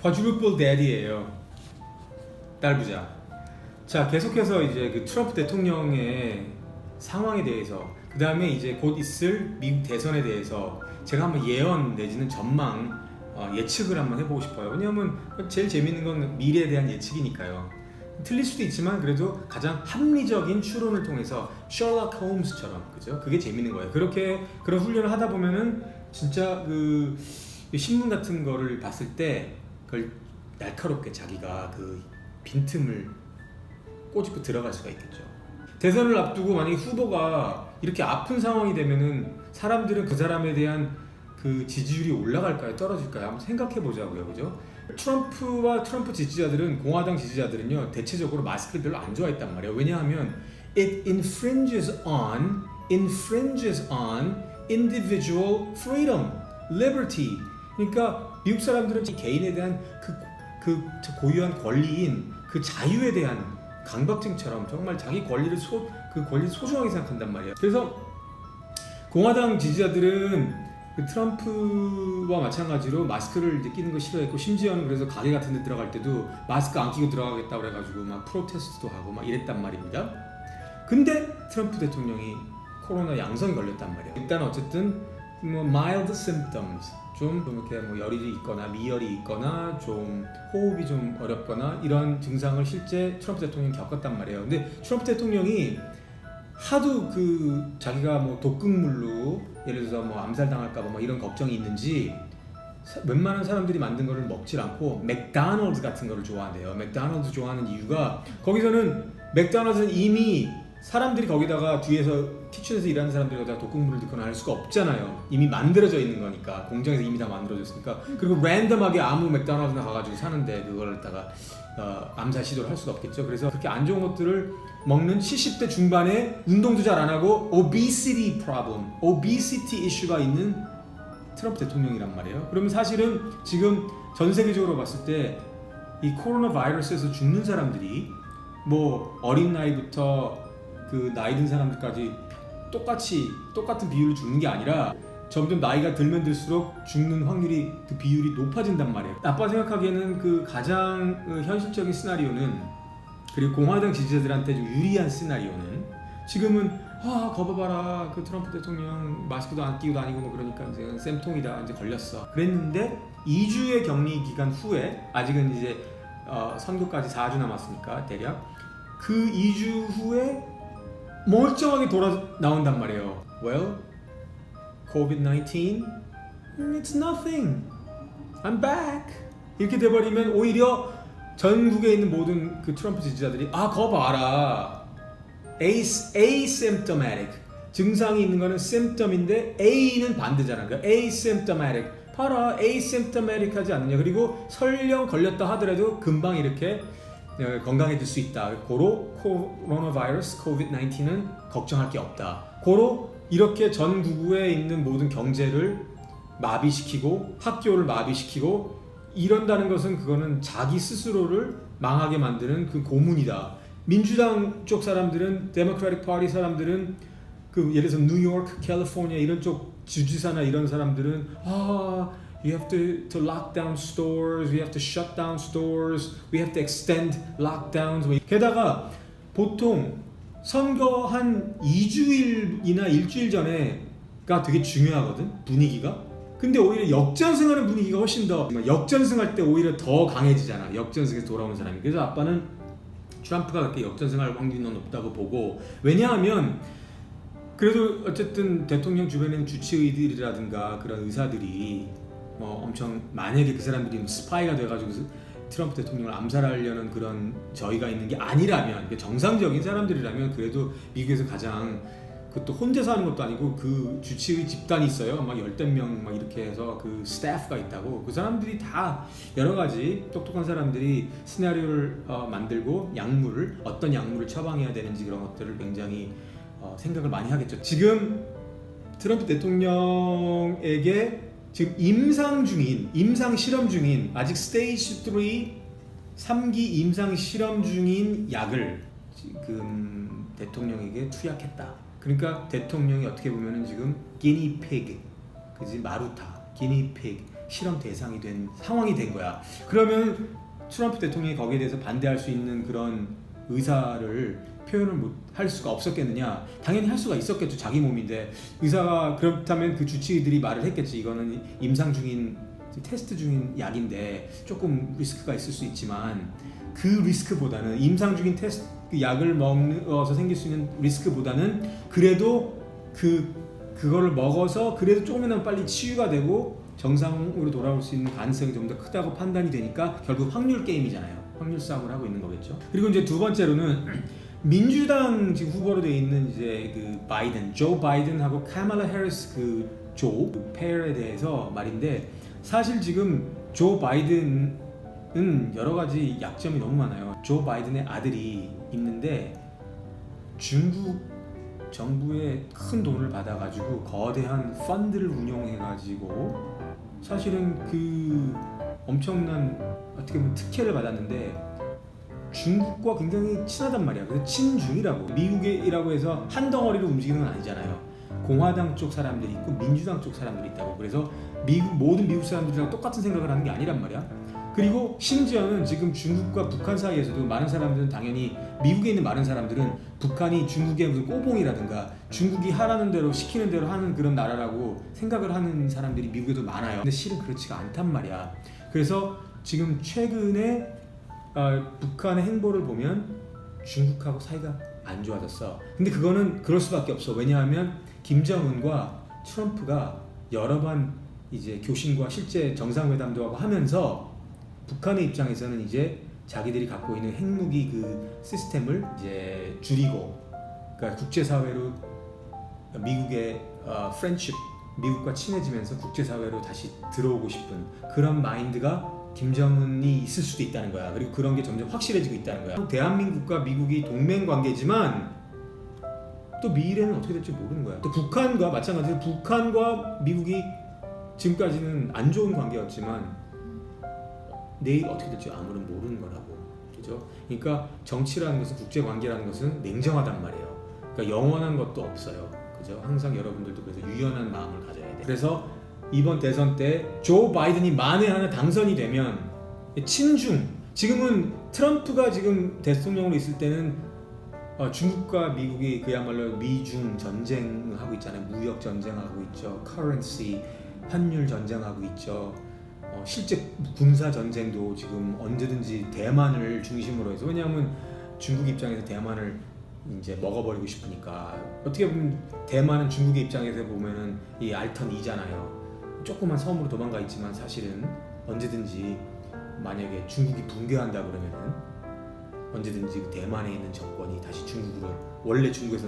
quadruple daddy예요. 딸부자. 자, 계속해서 이제 그 트럼프 대통령의 상황에 대해서, 그 다음에 이제 곧 있을 미국 대선에 대해서 제가 한번 예언 내지는 전망, 예측을 한번 해보고 싶어요. 왜냐하면 제일 재밌는 건 미래에 대한 예측이니까요. 틀릴 수도 있지만 그래도 가장 합리적인 추론을 통해서 셜록 홈스처럼, 그죠? 그게 재밌는 거예요. 그렇게 그런 훈련을 하다 보면은 진짜 그 신문 같은 거를 봤을 때 그걸 날카롭게 자기가 그 빈틈을 꼬집고 들어갈 수가 있겠죠. 대선을 앞두고 만약에 후보가 이렇게 아픈 상황이 되면은 사람들은 그 사람에 대한 그 지지율이 올라갈까요? 떨어질까요? 한번 생각해 보자고요. 그죠? 트럼프와 트럼프 지지자들은, 공화당 지지자들은요, 대체적으로 마스크를 별로 안 좋아했단 말이에요. 왜냐하면 it infringes on individual freedom, liberty. 그러니까 미국 사람들은 개인에 대한 그 고유한 권리인 그 자유에 대한 강박증처럼 정말 자기 권리를 소중하게 생각한단 말이에요. 그래서 공화당 지지자들은 그 트럼프와 마찬가지로 마스크를 이제 끼는 거 싫어했고, 심지어는 그래서 가게 같은 데 들어갈 때도 마스크 안 끼고 들어가겠다고 그래가지고 막 프로테스트도 하고 막 이랬단 말입니다. 근데 트럼프 대통령이 코로나 양성이 걸렸단 말이에요. 일단 어쨌든 뭐 mild symptoms, 좀 이렇게 뭐 열이 있거나 미열이 있거나 좀 호흡이 좀 어렵거나 이런 증상을 실제 트럼프 대통령이 겪었단 말이에요. 근데 트럼프 대통령이 하도 그 자기가 뭐 독극물로 예를 들어서 뭐 암살당할까봐 뭐 이런 걱정이 있는지 웬만한 사람들이 만든 거를 먹질 않고 맥도날드 같은 거를 좋아한대요. 맥도날드 좋아하는 이유가, 거기서는 맥도날드는 이미 사람들이 거기다가 뒤에서 키친에서 일하는 사람들이 거기다가 독극물을 넣거나 할 수가 없잖아요. 이미 만들어져 있는 거니까, 공장에서 이미 다 만들어졌으니까. 그리고 랜덤하게 아무 맥도날드나 가가지고 사는데 그걸 갖다가 암살 시도를 할 수가 없겠죠. 그래서 그렇게 안 좋은 것들을 먹는 70대 중반에 운동도 잘 안 하고 obesity problem, obesity 이슈가 있는 트럼프 대통령이란 말이에요. 그러면 사실은 지금 전 세계적으로 봤을 때 이 코로나 바이러스에서 죽는 사람들이 뭐 어린 나이부터 그 나이 든 사람들까지 똑같은 비율로 죽는 게 아니라 점점 나이가 들면 들수록 죽는 확률이, 그 비율이 높아진단 말이에요. 아빠 생각하기에는 그 가장 현실적인 시나리오는, 그리고 공화당 지지자들한테 좀 유리한 시나리오는, 지금은 거봐봐라, 그 트럼프 대통령 마스크도 안 끼고 다니고 뭐 그러니까 이제 쌤통이다, 이제 걸렸어. 그랬는데 2주의 격리 기간 후에, 아직은 이제 선거까지 4주 남았으니까 대략 그 2주 후에 멀쩡하게 돌아 나온단 말이에요. Well, COVID-19, it's nothing. I'm back. 이렇게 돼버리면 오히려 전국에 있는 모든 그 트럼프 지지자들이 거 봐라, asymptomatic, 증상이 있는 거는 symptom인데 A는 반대잖아. 그러니까 asymptomatic, 봐라, asymptomatic 하지 않느냐. 그리고 설령 걸렸다 하더라도 금방 이렇게 건강해질 수 있다. 고로 코로나 바이러스 COVID-19은 걱정할 게 없다. 고로 이렇게 전국에 있는 모든 경제를 마비시키고 학교를 마비시키고 이런다는 것은, 그거는 자기 스스로를 망하게 만드는 그 고문이다. 민주당 쪽 사람들은, 데모크라틱 파티 사람들은, 그 예를 들어서 뉴욕, 캘리포니아 이런 쪽 주지사나 이런 사람들은 you have to lock down stores, we have to shut down stores, we have to extend lockdowns. 게다가 보통 선거 한 2주일이나 일주일 전에가 되게 중요하거든, 분위기가. 근데 오히려 역전승하는 분위기가 훨씬 더, 역전승할 때 오히려 더 강해지잖아, 역전승에서 돌아오는 사람이. 그래서 아빠는 트럼프가 그렇게 역전승할 확률이 높다고 보고, 왜냐하면 그래도 어쨌든 대통령 주변에 있는 주치의들이라든가 그런 의사들이 엄청, 만약에 그 사람들이 스파이가 돼가지고 트럼프 대통령을 암살하려는 그런 저희가 있는 게 아니라면, 정상적인 사람들이라면 그래도 미국에서 가장, 그것도 혼자서 하는 것도 아니고 그 주치의 집단이 있어요. 막 10명 막 이렇게 해서 그 스태프가 있다고. 그 사람들이 다 여러 가지 똑똑한 사람들이 시나리오를 만들고 어떤 약물을 처방해야 되는지 그런 것들을 굉장히 생각을 많이 하겠죠. 지금 트럼프 대통령에게 지금 임상 실험 중인, 아직 스테이지 3기 임상 실험 중인 약을 지금 대통령에게 투약했다. 그러니까 대통령이 어떻게 보면은 지금 기니피그, 그지, 마루타, 기니피그, 실험 대상이 된 상황이 된 거야. 그러면 트럼프 대통령이 거기에 대해서 반대할 수 있는 그런 의사를 표현을 못 할 수가 없었겠느냐? 당연히 할 수가 있었겠죠. 자기 몸인데. 의사가 그렇다면 그 주치의들이 말을 했겠지. 이거는 임상 중인 테스트 중인 약인데 조금 리스크가 있을 수 있지만 그 리스크보다는 임상 중인 테스트 그 약을 먹어서 생길 수 있는 리스크보다는 그래도 그거를 먹어서 그래도 조금이나마 빨리 치유가 되고 정상으로 돌아올 수 있는 가능성이 좀 더 크다고 판단이 되니까 결국 확률 게임이잖아요. 확률 싸움을 하고 있는 거겠죠. 그리고 이제 두 번째로는 민주당 지금 후보로 되어 있는 이제 그 바이든, 조 바이든하고 카말라 해리스 조 페어에 대해서 말인데 사실 지금 조 바이든은 여러 가지 약점이 너무 많아요. 조 바이든의 아들이 있는데 중국 정부의 큰 돈을 받아가지고 거대한 펀드를 운영해가지고 사실은 그 엄청난 어떻게 보면 특혜를 받았는데 중국과 굉장히 친하단 말이야. 그래서 친중이라고. 미국이라고 해서 한 덩어리로 움직이는 건 아니잖아요. 공화당 쪽 사람들이 있고 민주당 쪽 사람들이 있다고. 그래서 모든 미국 사람들이랑 똑같은 생각을 하는 게 아니란 말이야. 그리고 심지어는 지금 중국과 북한 사이에서도 많은 사람들은 당연히 미국에 있는 많은 사람들은 북한이 중국의 무슨 꼬봉이라든가 중국이 하라는 대로 시키는 대로 하는 그런 나라라고 생각을 하는 사람들이 미국에도 많아요. 근데 실은 그렇지가 않단 말이야. 그래서 지금 최근에 북한의 행보를 보면 중국하고 사이가 안 좋아졌어. 근데 그거는 그럴 수밖에 없어. 왜냐하면 김정은과 트럼프가 여러 번 이제 교신과 실제 정상회담도 하고 하면서 북한의 입장에서는 이제 자기들이 갖고 있는 핵무기 그 시스템을 이제 줄이고, 그러니까 국제사회로 미국의 프렌드십, 미국과 친해지면서 국제사회로 다시 들어오고 싶은 그런 마인드가 김정은이 있을 수도 있다는 거야. 그리고 그런 게 점점 확실해지고 있다는 거야. 대한민국과 미국이 동맹 관계지만 또 미래는 어떻게 될지 모르는 거야. 또 북한과 마찬가지로 북한과 미국이 지금까지는 안 좋은 관계였지만 내일 어떻게 될지 아무런 모르는 거라고. 그죠? 그러니까 정치라는 것은, 국제 관계라는 것은 냉정하단 말이에요. 그러니까 영원한 것도 없어요. 그죠? 항상 여러분들도 그래서 유연한 마음을 가져야 돼. 그래서 이번 대선 때 조 바이든이 만에 하나 당선이 되면 친중, 지금은 트럼프가 지금 대통령으로 있을 때는 중국과 미국이 그야말로 미중 전쟁하고 있잖아요. 무역 전쟁하고 있죠. 커런시, 환율 전쟁하고 있죠. 실제 군사 전쟁도 지금 언제든지 대만을 중심으로 해서, 왜냐하면 중국 입장에서 대만을 이제 먹어버리고 싶으니까. 어떻게 보면 대만은 중국의 입장에서 보면은 이 알턴 2잖아요. 조그만 섬으로 도망가 있지만 사실은 언제든지 만약에 중국이 붕괴한다 그러면은 언제든지 그 대만에 있는 정권이 다시 중국으로, 원래 중국에서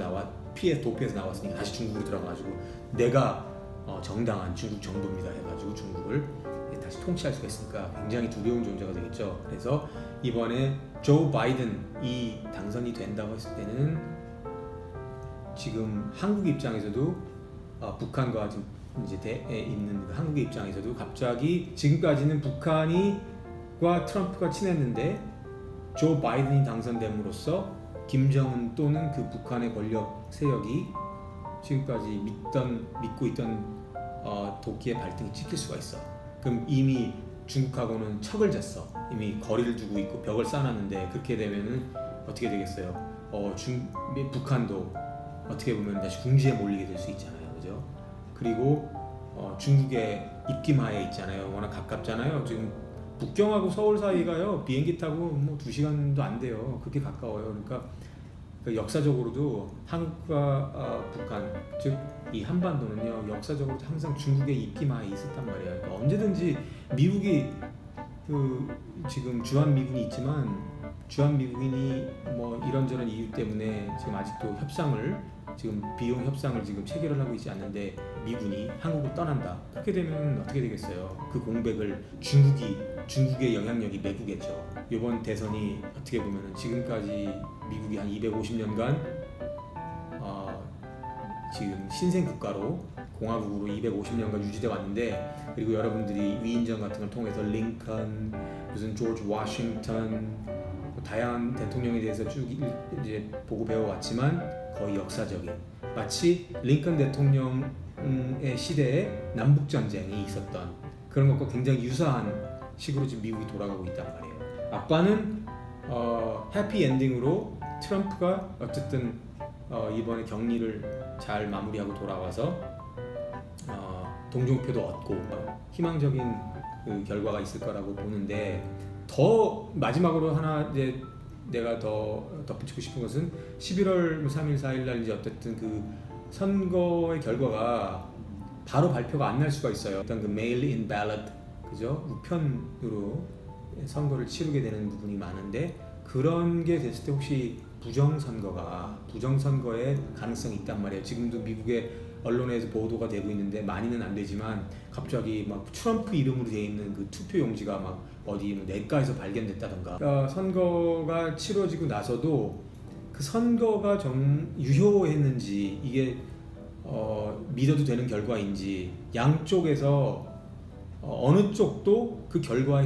도피해서 나왔으니까 다시 중국으로 들어가가지고 내가 정당한 중국 정부입니다 해가지고 중국을 다시 통치할 수가 있으니까 굉장히 두려운 존재가 되겠죠. 그래서 이번에 조 바이든이 당선이 된다고 했을 때는 지금 한국 입장에서도 북한과 지금 이제 있는 한국의 입장에서도 갑자기 지금까지는 북한과 트럼프가 친했는데 조 바이든이 당선됨으로써 김정은 또는 그 북한의 권력 세력이 지금까지 믿고 있던 도끼의 발등이 찍힐 수가 있어. 그럼 이미 중국하고는 척을 졌어. 이미 거리를 두고 있고 벽을 쌓아놨는데 그렇게 되면은 어떻게 되겠어요? 북한도 어떻게 보면 다시 궁지에 몰리게 될 수 있잖아요, 그죠? 그리고 중국의 입김하에 있잖아요. 워낙 가깝잖아요. 지금 북경하고 서울 사이가요 비행기 타고 뭐 2시간도 안 돼요. 그렇게 가까워요. 그러니까 역사적으로도 한국과 북한, 즉 이 한반도는요 역사적으로 항상 중국의 입김하에 있었단 말이에요. 그러니까 언제든지 미국이 지금 주한미군이 있지만 주한미군이 뭐 이런저런 이유 때문에 지금 아직도 지금 비용 협상을 지금 체결을 하고 있지 않는데 미군이 한국을 떠난다. 그렇게 되면 어떻게 되겠어요? 그 공백을 중국의 영향력이 메꾸겠죠. 이번 대선이 어떻게 보면은 지금까지 미국이 한 250년간 지금 신생 국가로 공화국으로 250년간 유지돼 왔는데, 그리고 여러분들이 위인전 같은 걸 통해서 링컨, 무슨 조지 워싱턴, 다양한 대통령에 대해서 쭉 이제 보고 배워왔지만 거의 역사적인, 마치 링컨 대통령의 시대에 남북 전쟁이 있었던 그런 것과 굉장히 유사한 식으로 지금 미국이 돌아가고 있단 말이에요. 아빠는 해피 엔딩으로 트럼프가 어쨌든 이번에 격리를 잘 마무리하고 돌아와서 동정표도 얻고 희망적인 그 결과가 있을 거라고 보는데, 더 마지막으로 하나 이제 내가 더 덧붙이고 싶은 것은 11월 3일 4일 날 이제 어쨌든 그 선거의 결과가 바로 발표가 안 날 수가 있어요. 일단 그 메일-인 발럿, 그죠? 우편으로 선거를 치르게 되는 부분이 많은데, 그런 게 됐을 때 혹시 부정선거의 가능성이 있단 말이에요. 지금도 미국의 언론에서 보도가 되고 있는데 많이는 안 되지만 갑자기 막 트럼프 이름으로 되어 있는 그 투표 용지가 막 어디 뭐 내과에서 발견됐다던가. 선거가 치러지고 나서도 그 선거가 좀 유효했는지, 이게 믿어도 되는 결과인지 양쪽에서 어느 쪽도 그 결과에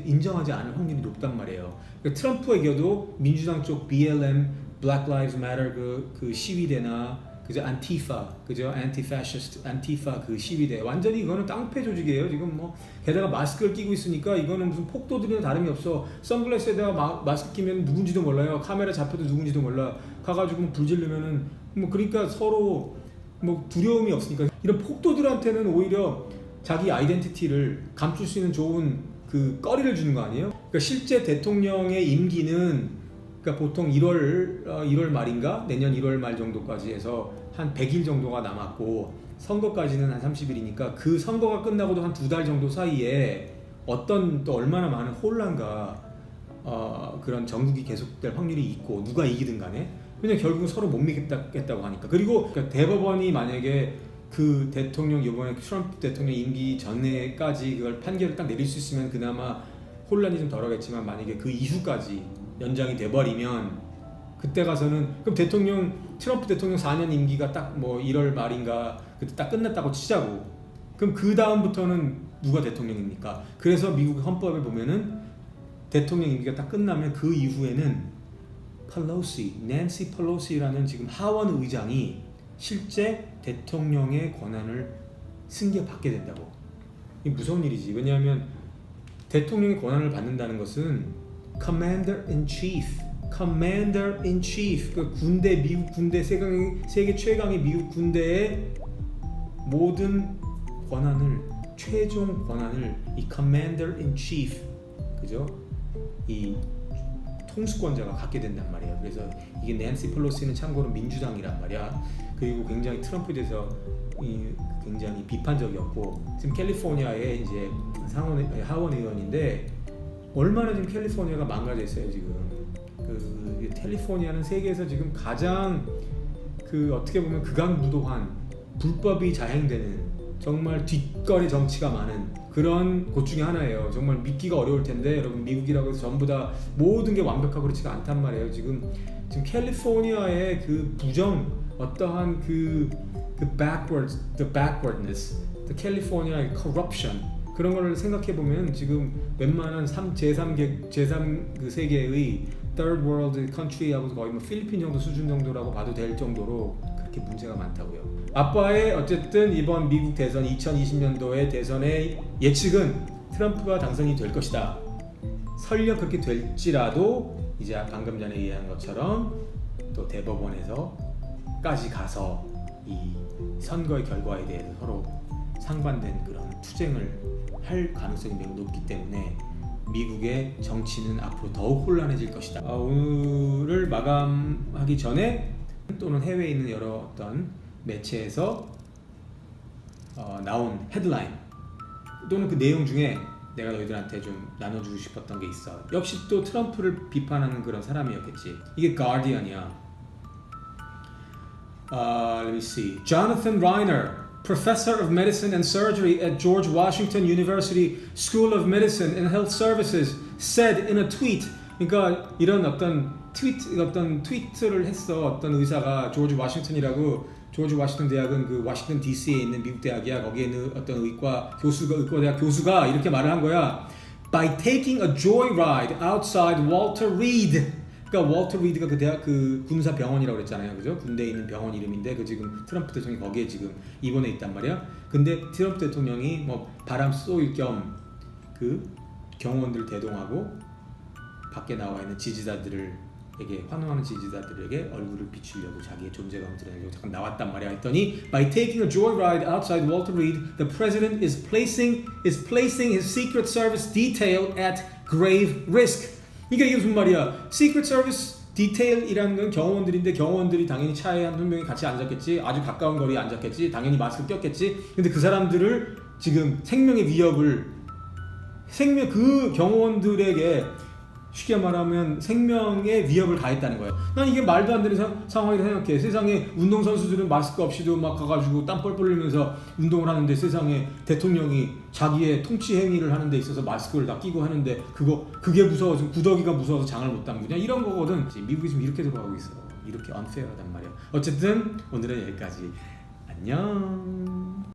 인정하지 않을 확률이 높단 말이에요. 그러니까 트럼프가 이겨도 민주당 쪽 BLM, Black Lives Matter 그 시위대나 그죠, 안티파, 그죠, anti-fascist, 안티파 그 시위대, 완전히 이거는 깡패 조직이에요. 지금 뭐 게다가 마스크를 끼고 있으니까 이거는 무슨 폭도들이나 다름이 없어. 선글라스에다가 마스크 끼면 누군지도 몰라요. 카메라 잡혀도 누군지도 몰라. 가가지고 불 지르면은 뭐, 그러니까 서로 뭐 두려움이 없으니까 이런 폭도들한테는 오히려 자기 아이덴티티를 감출 수 있는 좋은 그 거리를 주는 거 아니에요? 그러니까 실제 대통령의 임기는 그러니까 보통 1월 말인가 내년 1월 말 정도까지 해서 한 100일 정도가 남았고, 선거까지는 한 30일이니까 그 선거가 끝나고도 한 2달 정도 사이에 어떤 또 얼마나 많은 혼란과 그런 정국이 계속될 확률이 있고, 누가 이기든 간에, 왜냐면 결국은 서로 못 믿겠다고 하니까. 그리고 그러니까 대법원이 만약에 그 대통령, 이번에 트럼프 대통령 임기 전에까지 그걸 판결을 딱 내릴 수 있으면 그나마 혼란이 좀 덜하겠지만, 만약에 그 이후까지 연장이 돼버리면 그때 가서는, 그럼 트럼프 대통령 4년 임기가 딱 뭐 1월 말인가 그때 딱 끝났다고 치자고. 그럼 그 다음부터는 누가 대통령입니까? 그래서 미국 헌법에 보면은 대통령 임기가 딱 끝나면 그 이후에는 낸시 펠로시라는 지금 하원 의장이 실제 대통령의 권한을 승계받게 된다고. 이게 무서운 일이지. 왜냐하면 대통령의 권한을 받는다는 것은 Commander in Chief, 그 군대, 미국 군대, 세계 최강의 미국 군대의 모든 권한을, 최종 권한을 이 Commander in Chief, 그죠? 이 통수권자가 갖게 된단 말이에요. 그래서 이게 낸시 펠로시는 참고로 민주당이란 말이야. 그리고 굉장히 트럼프에 대해서 굉장히 비판적이었고, 지금 캘리포니아에 이제 하원 의원인데 얼마나 지금 캘리포니아가 망가져 있어요. 지금 그 캘리포니아는 세계에서 지금 가장 그 어떻게 보면 극악무도한 불법이 자행되는 정말 뒷거리 정치가 많은 그런 곳 중에 하나예요. 정말 믿기가 어려울 텐데, 여러분, 미국이라고 해서 전부 다 모든 게 완벽하고 그렇지가 않단 말이에요. 지금 캘리포니아의 그 어떠한 그 backwardness, the California corruption, 그런 걸 생각해 보면 지금 웬만한 제3 그 세계의 third world country하고 거의 뭐 필리핀 정도 수준 정도라고 봐도 될 정도로 그렇게 문제가 많다고요. 아빠의 어쨌든 이번 미국 대선 2020년도의 대선의 예측은 트럼프가 당선이 될 것이다. 설령 그렇게 될지라도 이제 방금 전에 이야기한 것처럼 또 대법원에서까지 가서 이 선거의 결과에 대해서 서로 상반된 그런 투쟁을 할 가능성이 매우 높기 때문에 미국의 정치는 앞으로 더욱 혼란해질 것이다. 오늘을 마감하기 전에 또는 해외에 있는 여러 어떤 매체에서 나온 헤드라인 또는 그 내용 중에 내가 너희들한테 좀 나눠주고 싶었던 게 있어. 역시 또 트럼프를 비판하는 그런 사람이었겠지. 이게 가디언이야. Let me see. Jonathan Reiner, professor of medicine and surgery at George Washington University School of Medicine and Health Services, said in a tweet. 그러니까 이런 어떤 트위트를 했어. 어떤 의사가 조지 워싱턴 대학은 그 워싱턴 DC에 있는 미국 대학이야. 거기에 있는 어떤 의과대학 교수가 이렇게 말을 한 거야. By taking a joyride outside Walter Reed 그러니까 월터 리드가 그 대학 그 군사 병원이라고 그랬잖아요, 그죠? 군대에 있는 병원 이름인데 그 지금 트럼프 대통령이 거기에 지금 입원해 있단 말이야. 근데 트럼프 대통령이 뭐 바람 쏘일 겸 그 경호원들 대동하고 밖에 나와 있는 지지자들에게 환호하는 지지자들에게 얼굴을 비추려고 자기의 존재감을 드러내려고 잠깐 나왔단 말이야. 했더니 by taking a joyride outside Walter Reed, the president is placing his Secret Service detail at grave risk. 그러니까 이게 무슨 말이야? Secret Service detail이라는 건 경호원들인데 경호원들이 당연히 차에 한 명이 같이 앉았겠지. 아주 가까운 거리에 앉았겠지. 당연히 마스크 꼈겠지. 근데 그 사람들을 지금 생명의 위협을 그 경호원들에게 쉽게 말하면 생명의 위협을 가했다는 거예요. 난 이게 말도 안 되는 상황이라 생각해. 세상에 운동선수들은 마스크 없이도 막 가가지고 땀 뻘뻘 흘리면서 운동을 하는데 세상에 대통령이 자기의 통치 행위를 하는 데 있어서 마스크를 다 끼고 하는데 그게 무서워서 구더기가 무서워서 장을 못 담그냐 이런 거거든. 미국이 지금 이렇게 돌아가고 있어. 이렇게 unfair하단 말이야. 어쨌든 오늘은 여기까지. 안녕.